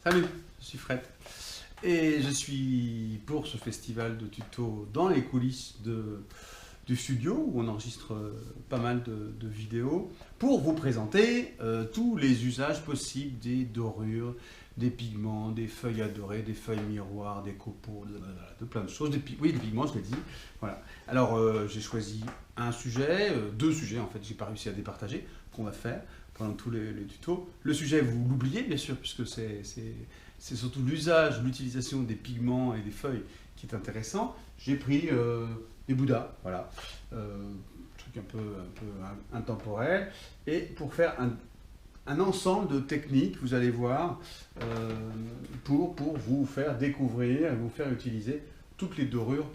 Salut, je suis Fred et je suis pour ce festival de tutos dans les coulisses du studio où on enregistre pas mal de vidéos pour vous présenter tous les usages possibles des dorures, des pigments, des feuilles à dorer, des feuilles miroirs, des copeaux, de plein de choses. Oui, des pigments, je l'ai dit. Voilà. Alors j'ai choisi un sujet, deux sujets en fait, j'ai pas réussi à départager, qu'on va faire pendant tous les tutos. Le sujet, vous l'oubliez bien sûr, puisque c'est surtout l'usage, l'utilisation des pigments et des feuilles qui est intéressant. J'ai pris des Bouddhas, voilà, truc un peu intemporel, et pour faire un ensemble de techniques, vous allez voir, pour vous faire découvrir et vous faire utiliser toutes les dorures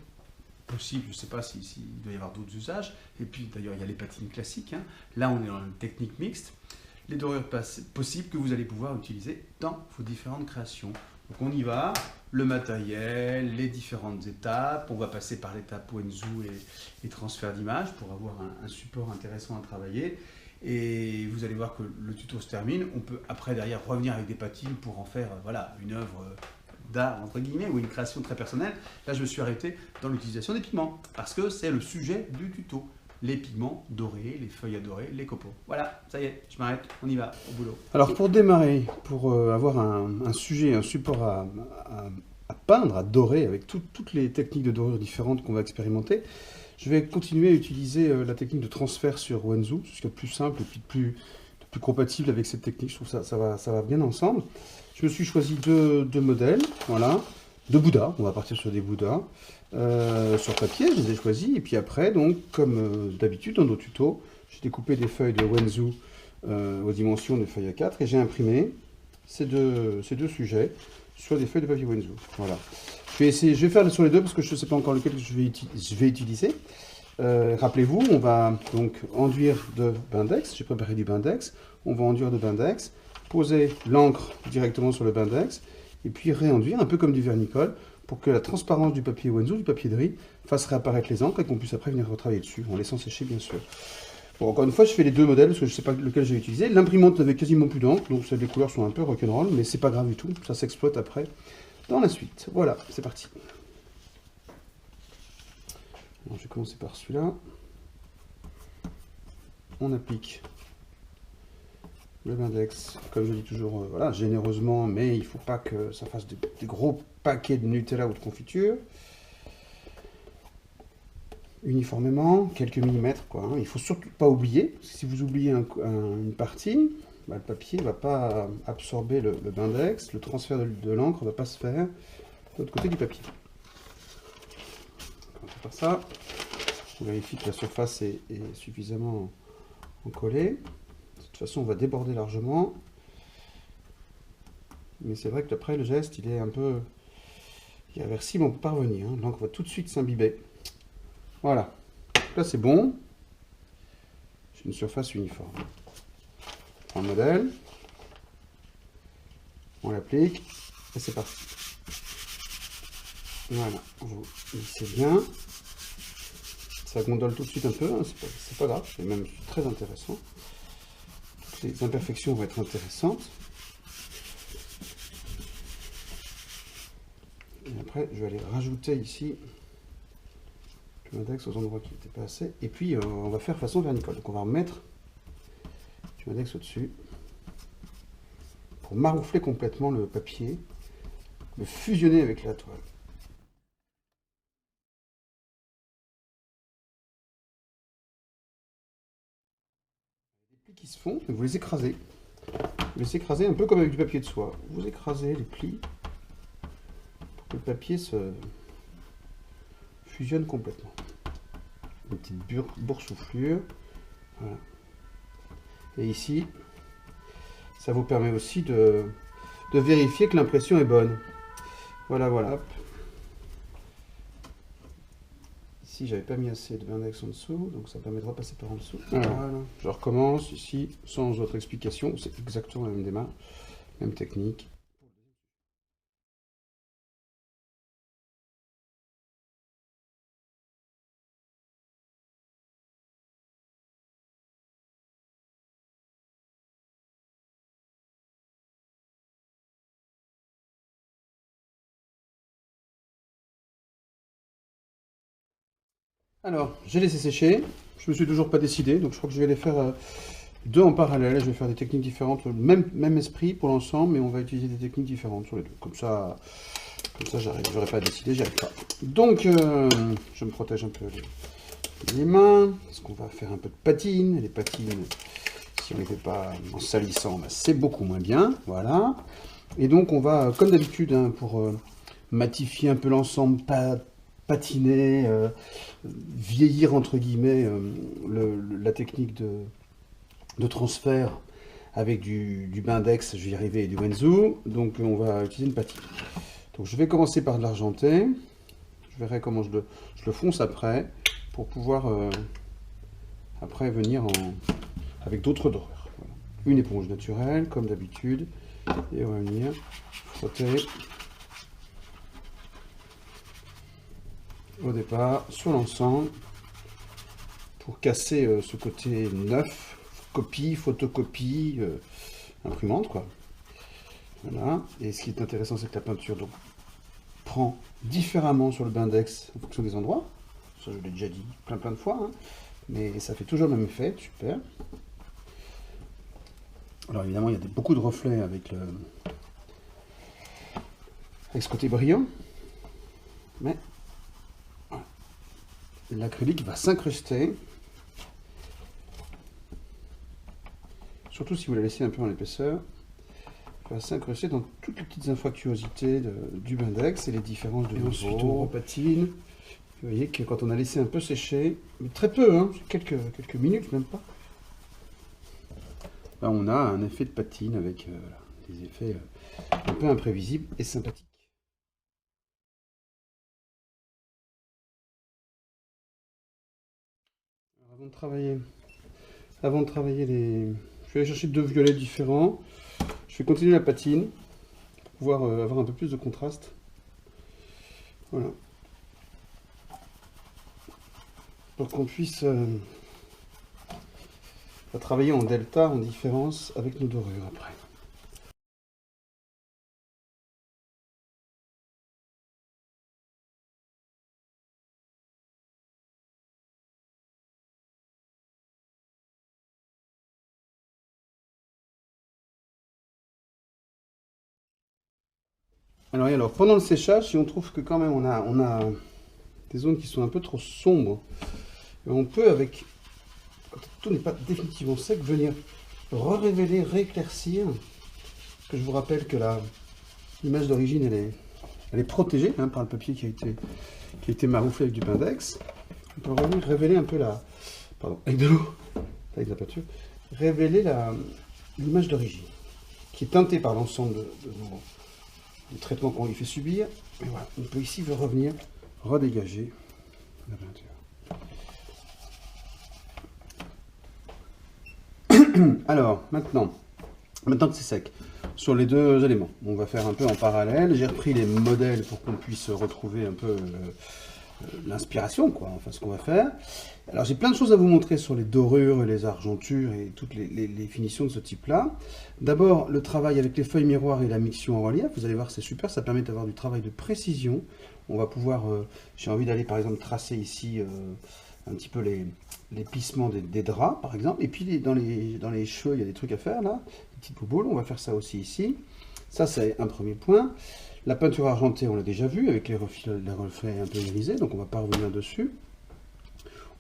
possibles. Je ne sais pas s'il doit y avoir d'autres usages. Et puis d'ailleurs, il y a les patines classiques, hein. Là, on est dans une technique mixte. Les dorures possibles que vous allez pouvoir utiliser dans vos différentes créations. Donc on y va, le matériel, les différentes étapes. On va passer par l'étape Wenzu et transfert d'image pour avoir un support intéressant à travailler. Et vous allez voir que le tuto se termine. On peut après derrière revenir avec des patines pour en faire voilà, une œuvre d'art entre guillemets ou une création très personnelle. Là je me suis arrêté dans l'utilisation des pigments parce que c'est le sujet du tuto. Les pigments dorés, les feuilles à dorer, les copeaux. Voilà, ça y est, je m'arrête, on y va, au boulot. Alors pour démarrer, pour avoir un sujet, un support à peindre, à dorer, avec toutes les techniques de dorure différentes qu'on va expérimenter, je vais continuer à utiliser la technique de transfert sur Wenzu, ce qui est le plus simple et puis de plus compatible avec cette technique. Je trouve que ça va bien ensemble. Je me suis choisi deux modèles, voilà, deux Bouddhas, on va partir sur des Bouddhas. Sur papier, je les ai choisis, et puis après, donc, comme d'habitude dans nos tutos, j'ai découpé des feuilles de Wenzu aux dimensions de feuilles A4 et j'ai imprimé ces deux sujets sur des feuilles de papier Wenzu. Voilà. Je vais faire sur les deux parce que je ne sais pas encore lequel je vais utiliser. Rappelez-vous, on va donc enduire de Bindex. J'ai préparé du Bindex. On va enduire de Bindex, poser l'encre directement sur le Bindex et puis réenduire, un peu comme du vernicole, pour que la transparence du papier Wenzu, du papier de riz, fasse réapparaître les encres et qu'on puisse après venir retravailler dessus, en laissant sécher bien sûr. Bon, encore une fois, je fais les deux modèles parce que je ne sais pas lequel j'ai utilisé. L'imprimante n'avait quasiment plus d'encre, donc les couleurs sont un peu rock'n'roll, mais c'est pas grave du tout, ça s'exploite après dans la suite. Voilà, c'est parti. Alors, je vais commencer par celui-là. On applique le Bindex, comme je dis toujours, voilà, généreusement, mais il ne faut pas que ça fasse des gros paquets de Nutella ou de confiture. Uniformément, quelques millimètres, quoi. Hein. Il ne faut surtout pas oublier, parce que si vous oubliez une partie, bah, le papier ne va pas absorber le Bindex, le transfert de l'encre ne va pas se faire de l'autre côté du papier. On va faire ça. On vérifie que la surface est suffisamment encollée. De toute façon, on va déborder largement. Mais c'est vrai que après, le geste, il est un peu irréversible, on peut pas revenir. Hein. L'encre va tout de suite s'imbiber. Voilà. Là, c'est bon. J'ai une surface uniforme. On prend le modèle. On l'applique. Et c'est parti. Voilà. Vous lissez bien. Ça gondole tout de suite un peu. Hein. C'est pas grave. C'est même très intéressant. Toutes les imperfections vont être intéressantes. Et après, je vais aller rajouter ici le Bindex aux endroits qui n'étaient pas assez. Et puis, on va faire façon vernicole. Donc, on va remettre du Bindex au-dessus pour maroufler complètement le papier, le fusionner avec la toile. Les plis qui se font, vous les écrasez. Vous les écrasez un peu comme avec du papier de soie. Vous écrasez les plis pour que le papier se fusionne complètement. Une petite boursouflure. Voilà. Et ici, ça vous permet aussi de vérifier que l'impression est bonne. Voilà, voilà. Ici, j'avais pas mis assez de Bindex en dessous, donc ça permet de repasser par en dessous. Voilà. Je recommence ici, sans autre explication. C'est exactement la même démarche, même technique. Alors, j'ai laissé sécher. Je me suis toujours pas décidé, donc je crois que je vais les faire deux en parallèle. Je vais faire des techniques différentes, même esprit pour l'ensemble, mais on va utiliser des techniques différentes sur les deux. Comme ça j'aurais pas à décider, j'y arrive pas. Donc, je me protège un peu les mains, parce qu'on va faire un peu de patine. Les patines, si on ne les fait pas en salissant, bah, c'est beaucoup moins bien. Voilà. Et donc, on va, comme d'habitude, hein, pour matifier un peu l'ensemble, patiner, vieillir entre guillemets la technique de transfert avec du Bindex, je vais y arriver, et du Wenzu. Donc on va utiliser une patine. Donc je vais commencer par de l'argenté. Je verrai comment je le fonce après pour pouvoir après venir avec d'autres dorures. Voilà. Une éponge naturelle comme d'habitude et on va venir frotter au départ sur l'ensemble pour casser ce côté neuf, copie, photocopie, imprimante quoi. Voilà. Et ce qui est intéressant, c'est que la peinture donc prend différemment sur le Bindex en fonction des endroits. Ça, je l'ai déjà dit plein de fois, hein. Mais ça fait toujours le même effet, super. Alors évidemment, il y a beaucoup de reflets avec ce côté brillant, mais voilà. L'acrylique va s'incruster, surtout si vous la laissez un peu en épaisseur. Va s'incruster dans toutes les petites infractuosités du Bindex et les différences de niveau. Ensuite, on repatine. Vous voyez que quand on a laissé un peu sécher, mais très peu, hein, quelques minutes, même pas, là, on a un effet de patine avec des effets un peu imprévisibles et sympathiques. Alors, avant de travailler je vais aller chercher deux violets différents. Je vais continuer la patine pour pouvoir avoir un peu plus de contraste. Voilà. Pour qu'on puisse travailler en delta, en différence avec nos dorures après. Alors, pendant le séchage, si on trouve que quand même on a des zones qui sont un peu trop sombres, on peut, quand tout n'est pas définitivement sec, venir révéler, rééclaircir. Parce que je vous rappelle que l'image d'origine, elle est protégée hein, par le papier qui a été marouflé avec du Bindex. On peut revenir révéler un peu avec de l'eau, avec de la peinture, révéler l'image d'origine, qui est teintée par l'ensemble du traitement qu'on lui fait subir. Et voilà, on peut ici revenir redégager la peinture. Alors, maintenant que c'est sec, sur les deux éléments, on va faire un peu en parallèle. J'ai repris les modèles pour qu'on puisse retrouver un peu l'inspiration, quoi, enfin ce qu'on va faire. Alors j'ai plein de choses à vous montrer sur les dorures et les argentures et toutes les finitions de ce type-là. D'abord, le travail avec les feuilles miroirs et la miction en relief. Vous allez voir, c'est super, ça permet d'avoir du travail de précision. On va pouvoir, j'ai envie d'aller par exemple tracer ici un petit peu les plissements des draps, par exemple. Et puis dans les cheveux, il y a des trucs à faire là, des petites bouboules. On va faire ça aussi ici. Ça, c'est un premier point. La peinture argentée, on l'a déjà vu, avec les reflets un peu irisés, donc on ne va pas revenir dessus.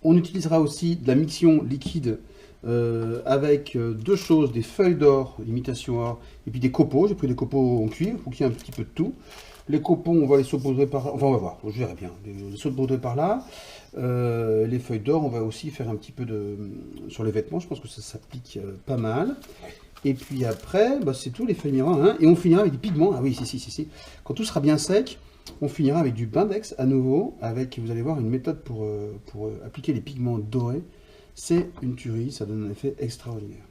On utilisera aussi de la miction liquide avec deux choses, des feuilles d'or, imitation or, et puis des copeaux. J'ai pris des copeaux en cuivre pour qu'il y ait un petit peu de tout. Les copeaux, on va les saupoudrer par là. Enfin, on va voir, je verrai bien. Les saupoudrer par là. Les feuilles d'or, on va aussi faire un petit peu sur les vêtements. Je pense que ça pique pas mal. Et puis après, bah, c'est tout, les feuilles miroirs. Hein, et on finira avec des pigments. Ah oui, si. Quand tout sera bien sec, on finira avec du Bindex à nouveau. Vous allez voir, une méthode pour appliquer les pigments dorés. C'est une tuerie, ça donne un effet extraordinaire.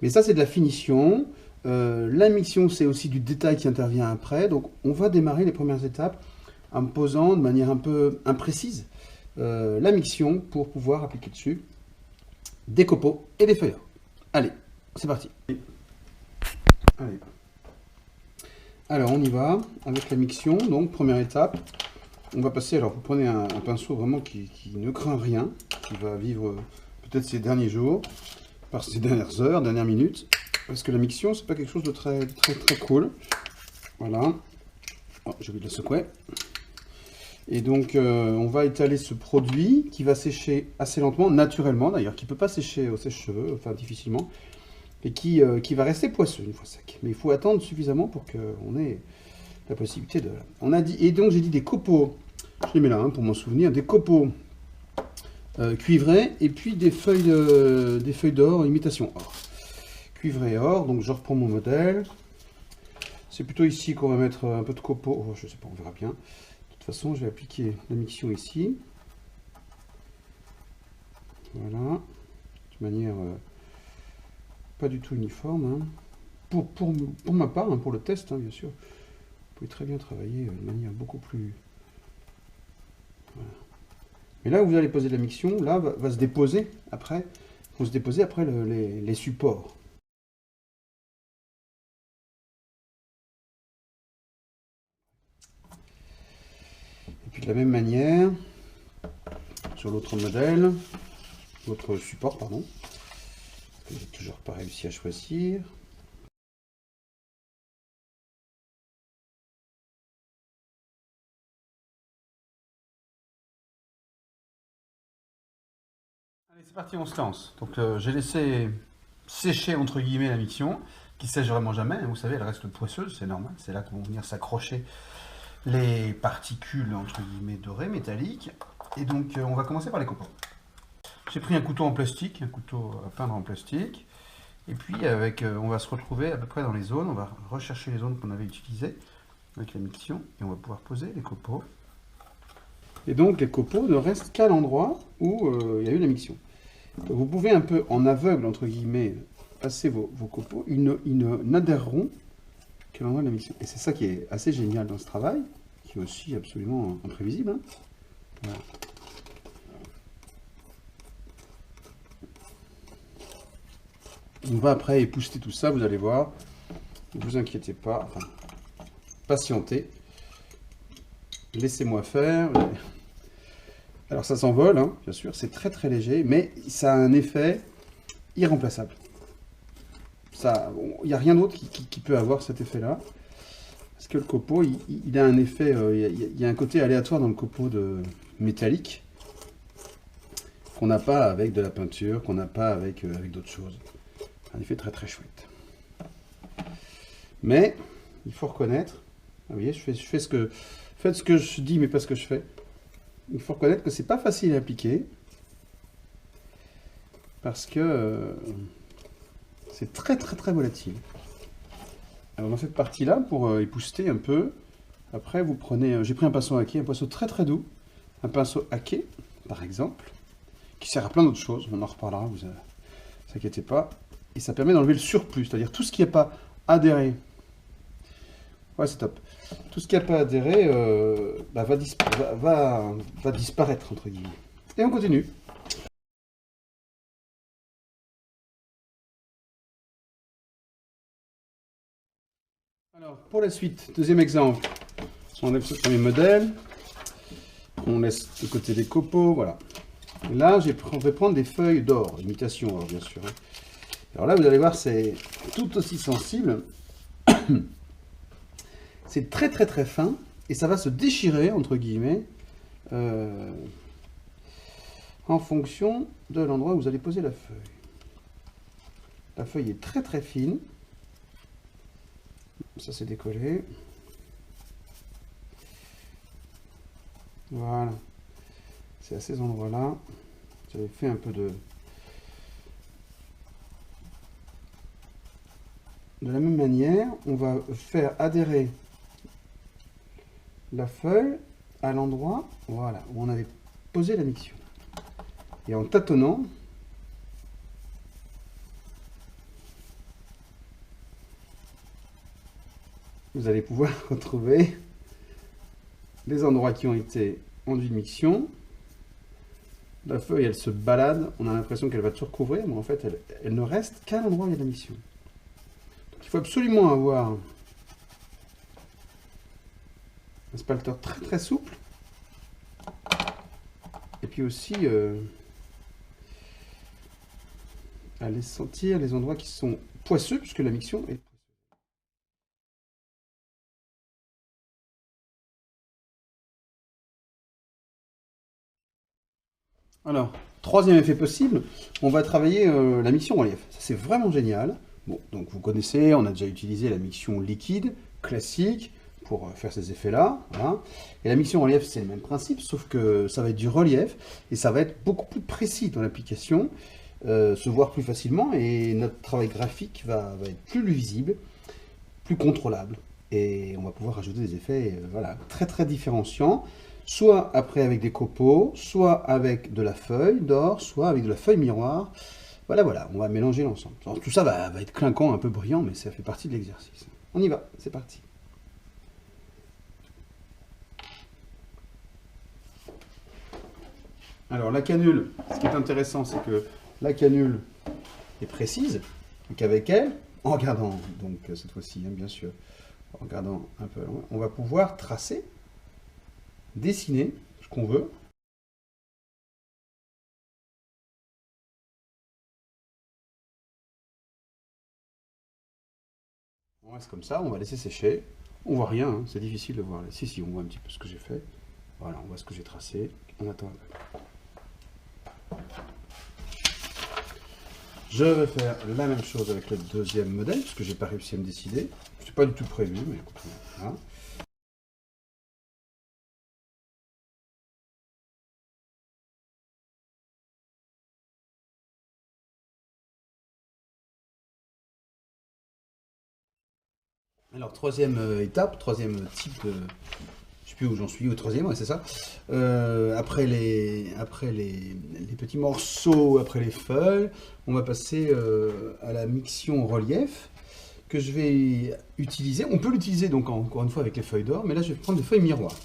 Mais ça, c'est de la finition. La miction, c'est aussi du détail qui intervient après. Donc, on va démarrer les premières étapes en posant de manière un peu imprécise la miction pour pouvoir appliquer dessus des copeaux et des feuilles. Allez, c'est parti. Allez. Alors, on y va avec la miction. Donc, première étape, on va passer, alors vous prenez un pinceau vraiment qui ne craint rien, qui va vivre peut-être ces derniers jours, par ces dernières heures, dernières minutes, parce que la miction, c'est pas quelque chose de très cool. Voilà. Oh, j'ai oublié de la secouer. Et donc, on va étaler ce produit qui va sécher assez lentement, naturellement d'ailleurs, qui ne peut pas sécher au sèche-cheveux, enfin difficilement, et qui va rester poisseux une fois sec. Mais il faut attendre suffisamment pour qu'on ait la possibilité de... On a dit, et donc j'ai dit des copeaux, je les mets là hein, pour m'en souvenir, des copeaux cuivrés, et puis des feuilles d'or, imitation or. Cuivré et or, donc je reprends mon modèle. C'est plutôt ici qu'on va mettre un peu de copeaux, oh, je sais pas, on verra bien. De toute façon, je vais appliquer la miction ici. Voilà, de manière pas du tout uniforme. Hein. Pour ma part, hein, pour le test, hein, bien sûr, vous pouvez très bien travailler de manière beaucoup plus... Voilà. Mais là où vous allez poser la miction, là va se déposer après, vont se déposer après les supports. Et puis de la même manière, sur l'autre modèle, l'autre support, pardon, que j'ai toujours pas réussi à choisir. Allez, c'est parti, on se lance. Donc j'ai laissé sécher entre guillemets la miction, qui sèche vraiment jamais. Vous savez, elle reste poisseuse, c'est normal. C'est là que vont venir s'accrocher les particules entre guillemets dorées, métalliques. Et donc on va commencer par les copeaux. J'ai pris un couteau en plastique, un couteau à peindre en plastique. Et puis avec, on va se retrouver à peu près dans les zones. On va rechercher les zones qu'on avait utilisées avec la miction et on va pouvoir poser les copeaux. Et donc les copeaux ne restent qu'à l'endroit où il y a eu la miction. Vous pouvez un peu en aveugle, entre guillemets, passer vos copeaux. Ils n'adhéreront qu'à l'endroit de la miction. Et c'est ça qui est assez génial dans ce travail, qui est aussi absolument imprévisible. Hein. Voilà. On va après épousseter tout ça, vous allez voir. Ne vous inquiétez pas, enfin, patientez. Laissez-moi faire. Alors ça s'envole, hein, bien sûr, c'est très léger, mais ça a un effet irremplaçable. Il n'y a rien d'autre qui peut avoir cet effet-là. Parce que le copeau, il a un effet, il y a un côté aléatoire dans le copeau métallique qu'on n'a pas avec de la peinture, qu'on n'a pas avec d'autres choses. Un effet très chouette. Mais il faut reconnaître, vous voyez, faites ce que je dis, mais pas ce que je fais. Il faut reconnaître que c'est pas facile à appliquer parce que c'est très volatile. Alors dans cette partie-là, pour épousseter un peu, après vous prenez, j'ai pris un pinceau à quai, un pinceau très doux, un pinceau à quai, par exemple, qui sert à plein d'autres choses. On en reparlera, vous inquiétez pas. Et ça permet d'enlever le surplus, c'est-à-dire tout ce qui n'est pas adhéré. Ouais, c'est top. Tout ce qui n'a pas adhéré va disparaître, entre guillemets. Et on continue. Alors, pour la suite, deuxième exemple. On enlève ce premier modèle. On laisse de côté les copeaux, voilà. Et là, on va prendre des feuilles d'or, imitation or, bien sûr. Alors là, vous allez voir, c'est tout aussi sensible. C'est très fin et ça va se déchirer, entre guillemets, en fonction de l'endroit où vous allez poser la feuille. La feuille est très fine. Ça c'est décollé. Voilà. C'est à ces endroits-là. J'avais fait un peu de la même manière, on va faire adhérer la feuille à l'endroit, voilà, où on avait posé la miction. Et en tâtonnant, vous allez pouvoir retrouver les endroits qui ont été enduits de miction. La feuille, elle se balade, on a l'impression qu'elle va tout recouvrir, mais en fait, elle ne reste qu'à l'endroit où il y a de la miction. Donc, il faut absolument avoir un spalter très souple et puis aussi aller sentir les endroits qui sont poisseux, puisque la miction est... Alors, troisième effet possible, on va travailler la miction relief. Ça, c'est vraiment génial. Bon, donc vous connaissez, on a déjà utilisé la miction liquide, classique, pour faire ces effets-là. Voilà. Et la miction relief, c'est le même principe, sauf que ça va être du relief, et ça va être beaucoup plus précis dans l'application, se voir plus facilement, et notre travail graphique va être plus visible, plus contrôlable. Et on va pouvoir ajouter des effets voilà, très très différenciants, soit après avec des copeaux, soit avec de la feuille d'or, soit avec de la feuille miroir. Voilà, voilà, on va mélanger l'ensemble. Tout ça va être clinquant, un peu brillant, mais ça fait partie de l'exercice. On y va, c'est parti. Alors la canule, ce qui est intéressant, c'est que la canule est précise, donc avec elle, en regardant, donc cette fois-ci, hein, bien sûr, en regardant un peu loin, on va pouvoir tracer, dessiner ce qu'on veut. On reste comme ça, on va laisser sécher. On voit rien, hein, c'est difficile de voir. Si, si, on voit un petit peu ce que j'ai fait. Voilà, on voit ce que j'ai tracé. On attend un peu. Je vais faire la même chose avec le deuxième modèle, parce que j'ai pas réussi à me décider. C'est pas du tout prévu, mais écoute, voilà. Alors, troisième étape, troisième type de... Je sais plus où j'en suis, au troisième, ouais, c'est ça. Après les petits morceaux, après les feuilles, on va passer à la miction relief que je vais utiliser. On peut l'utiliser donc encore une fois avec les feuilles d'or, mais là je vais prendre des feuilles miroirs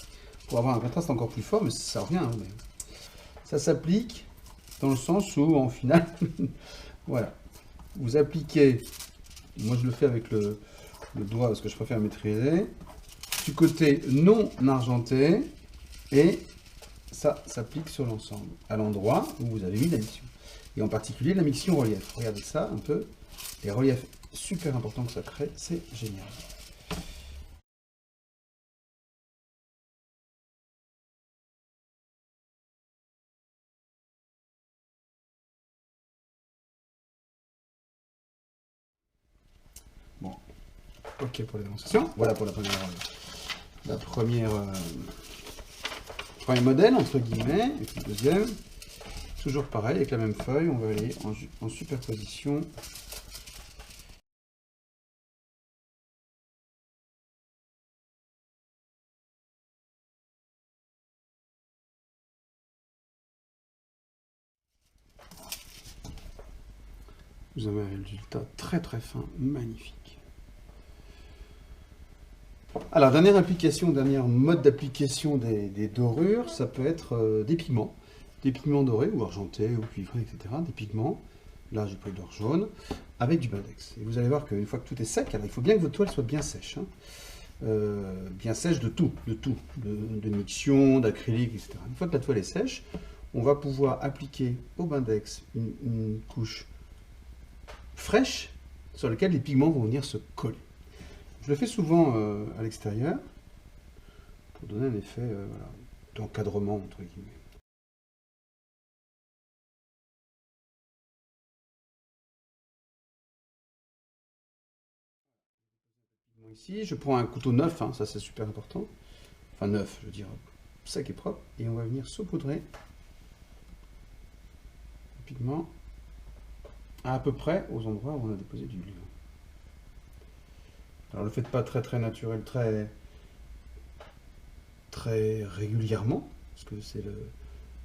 pour avoir un contraste encore plus fort, mais ça revient. Hein, mais ça s'applique dans le sens où en final, voilà, vous appliquez, moi je le fais avec le doigt parce que je préfère maîtriser, du côté non argenté, et ça s'applique sur l'ensemble, à l'endroit où vous avez mis la miction. Et en particulier la miction relief. Regardez ça un peu, les reliefs super importants que ça crée, c'est génial. Bon, ok pour la démonstration. Voilà pour premier modèle, entre guillemets, et puis le deuxième. Toujours pareil, avec la même feuille, on va aller en superposition. Vous avez un résultat très très fin, magnifique. Alors, dernière application, dernier mode d'application des dorures, ça peut être des pigments dorés ou argentés ou cuivrés, etc. Des pigments, là j'ai pris de l'or jaune, avec du Bindex. Et vous allez voir qu'une fois que tout est sec, alors il faut bien que votre toile soit bien sèche. Hein. Bien sèche de tout, de miction, d'acrylique, etc. Une fois que la toile est sèche, on va pouvoir appliquer au Bindex une couche fraîche sur laquelle les pigments vont venir se coller. Je le fais souvent à l'extérieur pour donner un effet voilà, d'encadrement entre guillemets. Ici, je prends un couteau neuf, hein, ça c'est super important. Enfin neuf, je veux dire sec et propre, et on va venir saupoudrer le pigment à peu près aux endroits où on a déposé du lieu. Alors ne le faites pas très très naturel, très régulièrement, parce que c'est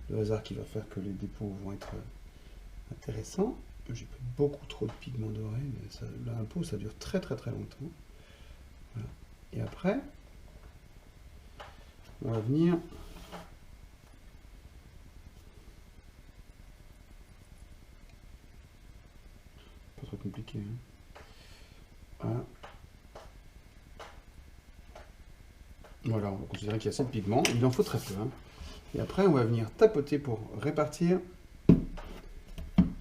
le hasard qui va faire que les dépôts vont être intéressants. J'ai pris beaucoup trop de pigments dorés, mais ça, là, un pot ça dure très très très longtemps. Voilà. Et après, on va venir pas trop compliqué. Hein. Voilà. Voilà, on va considérer qu'il y a assez de pigments. Il en faut très peu. Hein. Et après, on va venir tapoter pour répartir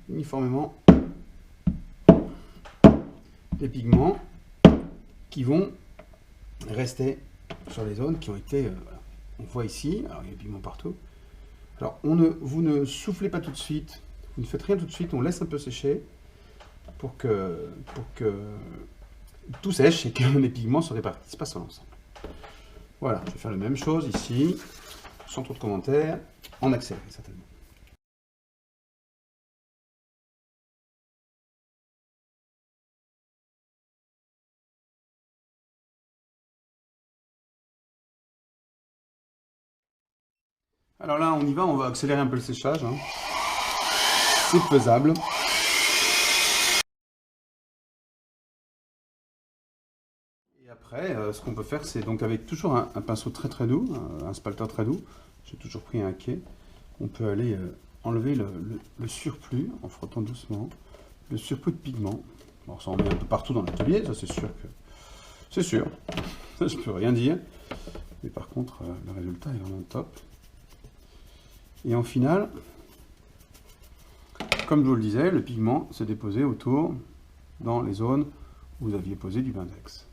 uniformément les pigments qui vont rester sur les zones qui ont été... voilà. On voit ici, alors il y a des pigments partout. Alors, vous ne soufflez pas tout de suite, vous ne faites rien tout de suite, on laisse un peu sécher pour que tout sèche et que les pigments se répartissent pas sur l'ensemble. Voilà, je vais faire la même chose ici, sans trop de commentaires, en accéléré certainement. Alors là, on y va, on va accélérer un peu le séchage. Hein. C'est faisable. Et après, ce qu'on peut faire, c'est donc avec toujours un pinceau très très doux, un spalter très doux. J'ai toujours pris un quai. On peut aller enlever le surplus en frottant doucement. Le surplus de pigment. Bon, ça en met un peu partout dans l'atelier, ça c'est sûr que... C'est sûr, ça je peux rien dire. Mais par contre, le résultat est vraiment top. Et en finale, comme je vous le disais, le pigment s'est déposé autour, dans les zones où vous aviez posé du Bindex.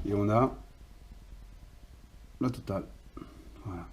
Et on a la totale. Voilà.